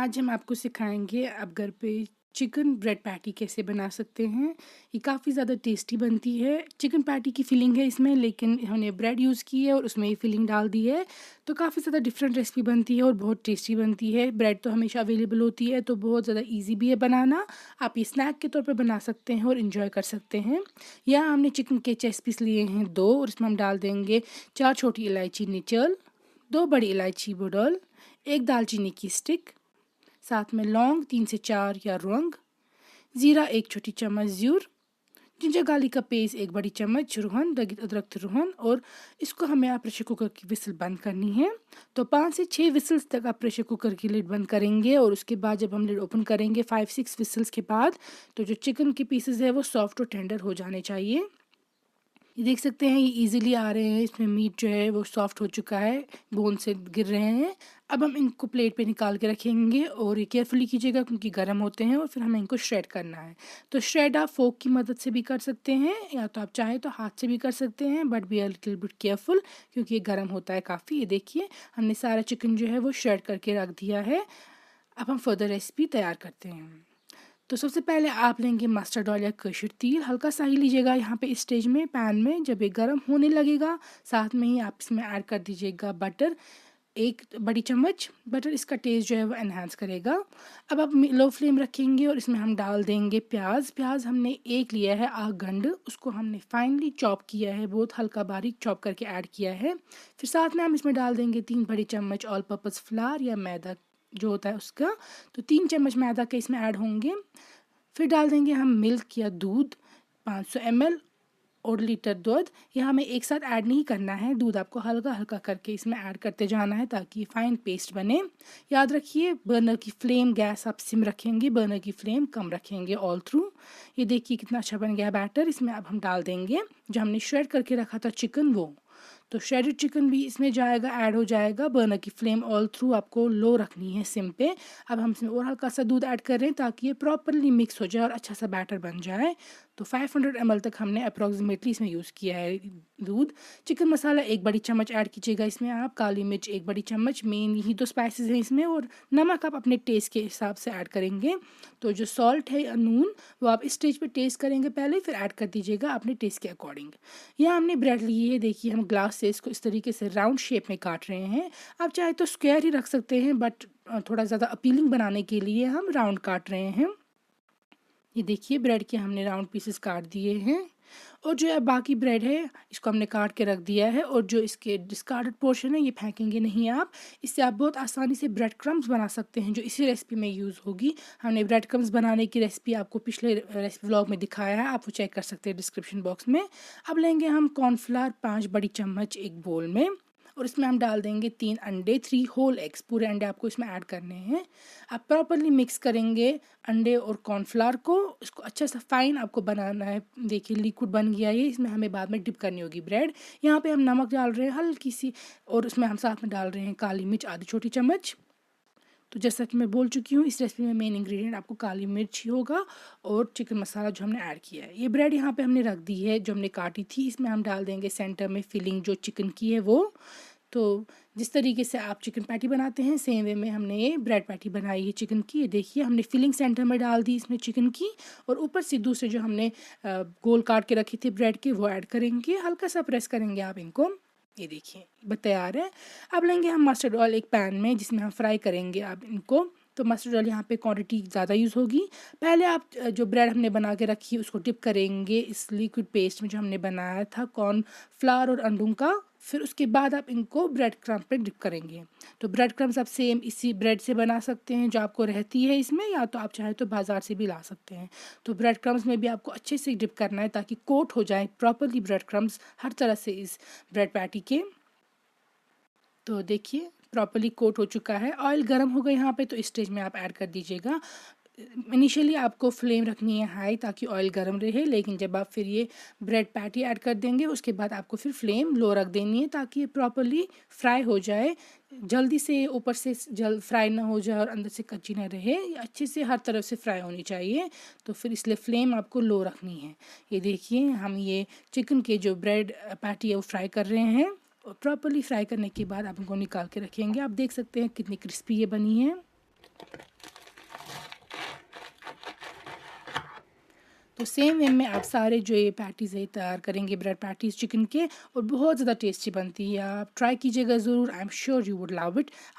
आज हम आपको सिखाएंगे आप घर पे चिकन ब्रेड पैटी कैसे बना सकते हैं। ये काफ़ी ज़्यादा टेस्टी बनती है। चिकन पैटी की फिलिंग है इसमें, लेकिन हमने ब्रेड यूज़ की है और उसमें ये फिलिंग डाल दी है, तो काफ़ी ज़्यादा डिफरेंट रेसिपी बनती है और बहुत टेस्टी बनती है। ब्रेड तो हमेशा अवेलेबल होती है, तो बहुत ज़्यादा इजी भी है बनाना। आप ये स्नैक के तौर पर बना सकते हैं और इन्जॉय कर सकते हैं। यहाँ हमने चिकन के चेस्ट पीस लिए हैं 2, और इसमें हम डाल देंगे 4 छोटी इलायची निचल, 2 बड़ी इलायची बुडल, 1 दालचीनी की स्टिक, साथ में लौंग 3 से 4 या लौंग, ज़ीरा 1 छोटी चम्मच ज़ीर, जिंजर गार्लिक का पेस्ट 1 बड़ी चम्मच, रोहन अदरक रोहन। और इसको हमें आप प्रेशर कुकर की विसल बंद करनी है। तो 5 से 6 विसल्स तक आप प्रेशर कुकर की लिड बंद करेंगे, और उसके बाद जब हम लिड ओपन करेंगे 5-6 विसल्स के बाद, तो जो चिकन के पीसेस है वो सॉफ्ट और टेंडर हो जाने चाहिए। ये देख सकते हैं, ये इजीली आ रहे हैं, इसमें मीट जो है वो सॉफ्ट हो चुका है, बोन से गिर रहे हैं। अब हम इनको प्लेट पे निकाल के रखेंगे, और ये केयरफुली कीजिएगा क्योंकि गर्म होते हैं, और फिर हमें इनको श्रेड करना है। तो श्रेड आप फोक की मदद से भी कर सकते हैं, या तो आप चाहें तो हाथ से भी कर सकते हैं, but be a little bit careful क्योंकि ये गर्म होता है काफ़ी। ये देखिए, हमने सारा चिकन जो है वो श्रेड करके रख दिया है। अब हम फर्दर रेसिपी तैयार करते हैं। तो सबसे पहले आप लेंगे मस्टर्ड ऑयल या कसूर तेल, हल्का सा ही लीजिएगा यहाँ पे इस स्टेज में पैन में। जब ये गर्म होने लगेगा, साथ में ही आप इसमें ऐड कर दीजिएगा बटर, 1 बड़ी चम्मच बटर। इसका टेस्ट जो है वो एनहांस करेगा। अब आप लो फ्लेम रखेंगे और इसमें हम डाल देंगे प्याज। प्याज हमने 1 लिया है आखंड, उसको हमने फाइनली चॉप किया है, बहुत हल्का बारीक चॉप करके ऐड किया है। फिर साथ में हम इसमें डाल देंगे 3 बड़ी चम्मच ऑल पर्पज़ फ्लावर या मैदा जो होता है उसका, तो 3 चम्मच मैदा के इसमें ऐड होंगे। फिर डाल देंगे हम मिल्क या दूध 500 ml और लीटर दूध। यह हमें एक साथ ऐड नहीं करना है, दूध आपको हल्का हल्का करके इसमें ऐड करते जाना है ताकि फाइन पेस्ट बने। याद रखिए, बर्नर की फ्लेम गैस आप सिम रखेंगे, बर्नर की फ्लेम कम रखेंगे ऑल थ्रू। ये देखिए कितना अच्छा बन गया बैटर। इसमें अब हम डाल देंगे जो हमने श्रेड करके रखा था चिकन, वो तो श्रेडेड चिकन भी इसमें जाएगा, ऐड हो जाएगा। बर्नर की फ्लेम ऑल थ्रू आपको लो रखनी है, सिम पे। अब हम इसमें और हल्का सा दूध ऐड कर रहे हैं ताकि ये प्रॉपरली मिक्स हो जाए और अच्छा सा बैटर बन जाए। तो 500 ml तक हमने अप्रॉक्सीमेटली इसमें यूज़ किया है दूध। चिकन मसाला 1 बड़ी चम्मच ऐड कीजिएगा इसमें आप, काली मिर्च 1 बड़ी चम्मच, मेन यही 2 स्पाइसेस हैं इसमें, और नमक आप अपने टेस्ट के हिसाब से ऐड करेंगे। तो जो सॉल्ट है या नून, वो आप इस स्टेज पे टेस्ट करेंगे पहले, फिर ऐड कर दीजिएगा अपने टेस्ट के अकॉर्डिंग। यहाँ हमने ब्रेड ली है, देखिए हम ग्लास से इसको इस तरीके से राउंड शेप में काट रहे हैं। आप चाहे तो स्क्वायर ही रख सकते हैं, बट थोड़ा ज़्यादा अपीलिंग बनाने के लिए हम राउंड काट रहे हैं। ये देखिए, ब्रेड के हमने राउंड पीसेस काट दिए हैं, और जो है बाकी ब्रेड है इसको हमने काट के रख दिया है। और जो इसके डिस्कार्डेड पोर्शन है ये फेंकेंगे नहीं आप। इससे आप बहुत आसानी से ब्रेड क्रम्स बना सकते हैं, जो इसी रेसिपी में यूज़ होगी। हमने ब्रेड क्रम्स बनाने की रेसिपी आपको पिछले रेसिपी व्लॉग में दिखाया है, आप वो चेक कर सकते हैं डिस्क्रिप्शन बॉक्स में। अब लेंगे हम कॉर्नफ्लावर 5 बड़ी चम्मच एक बोल में, और इसमें हम डाल देंगे 3 अंडे, 3 होल एग्स, पूरे अंडे आपको इसमें ऐड करने हैं। आप प्रॉपरली मिक्स करेंगे अंडे और कॉर्नफ्लावर को, इसको अच्छा सा फाइन आपको बनाना है। देखिए लिक्विड बन गया ये, इसमें हमें बाद में डिप करनी होगी ब्रेड। यहाँ पे हम नमक डाल रहे हैं हल्की सी, और उसमें हम साथ में डाल रहे हैं काली मिर्च आधी छोटी चम्मच। तो जैसा कि मैं बोल चुकी हूँ, इस रेसिपी में मेन इंग्रेडिएंट आपको काली मिर्च ही होगा, और चिकन मसाला जो हमने ऐड किया है। ये ब्रेड यहाँ पे हमने रख दी है जो हमने काटी थी, इसमें हम डाल देंगे सेंटर में फिलिंग जो चिकन की है वो। तो जिस तरीके से आप चिकन पैटी बनाते हैं, सेम वे में हमने ये ब्रेड पैटी बनाई है चिकन की। ये देखिए, हमने फिलिंग सेंटर में डाल दी इसमें चिकन की, और ऊपर से दूसरे जो हमने गोल काट के रखी थी ब्रेड के, वो ऐड करेंगे। हल्का सा प्रेस करेंगे आप इनको। ये देखिए बस तैयार है। अब लेंगे हम मस्टर्ड ऑयल एक पैन में, जिसमें हम फ्राई करेंगे आप इनको। तो मस्टर्ड ऑयल यहाँ पे क्वांटिटी ज़्यादा यूज़ होगी। पहले आप जो ब्रेड हमने बना के रखी है उसको डिप करेंगे इस लिक्विड पेस्ट में जो हमने बनाया था कॉर्नफ्लावर और अंडों का। फिर उसके बाद आप इनको ब्रेड क्रम्ब पे डिप करेंगे। तो ब्रेड क्रम्ब्स आप सेम इसी ब्रेड से बना सकते हैं जो आपको रहती है इसमें, या तो आप चाहे तो बाज़ार से भी ला सकते हैं। तो ब्रेड क्रम्ब्स में भी आपको अच्छे से डिप करना है ताकि कोट हो जाए प्रॉपरली ब्रेड क्रम्ब्स हर तरह से इस ब्रेड पैटी के। तो देखिए प्रॉपरली कोट हो चुका है। ऑयल गर्म हो गया यहाँ पे, तो इस स्टेज में आप ऐड कर दीजिएगा। इनिशियली आपको फ्लेम रखनी है हाई ताकि ऑयल गर्म रहे, लेकिन जब आप फिर ये ब्रेड पैटी ऐड कर देंगे उसके बाद आपको फिर फ्लेम लो रख देनी है ताकि ये प्रॉपरली फ्राई हो जाए। जल्दी से ऊपर से जल्द फ्राई ना हो जाए और अंदर से कच्ची ना रहे, अच्छे से हर तरफ से फ्राई होनी चाहिए। तो फिर इसलिए फ्लेम आपको लो रखनी है। ये देखिए, हम ये चिकन के जो ब्रेड पैटी है वो फ्राई कर रहे हैं, और प्रॉपरली फ्राई करने के बाद आप इनको निकाल के रखेंगे। आप देख सकते हैं कितनी क्रिस्पी ये बनी है। तो सेम वे में आप सारे जो ये पैटीज़ है तैयार करेंगे, ब्रेड पैटीज़ चिकन के, और बहुत ज़्यादा टेस्टी बनती है। आप ट्राई कीजिएगा ज़रूर, I am sure you would love it. आप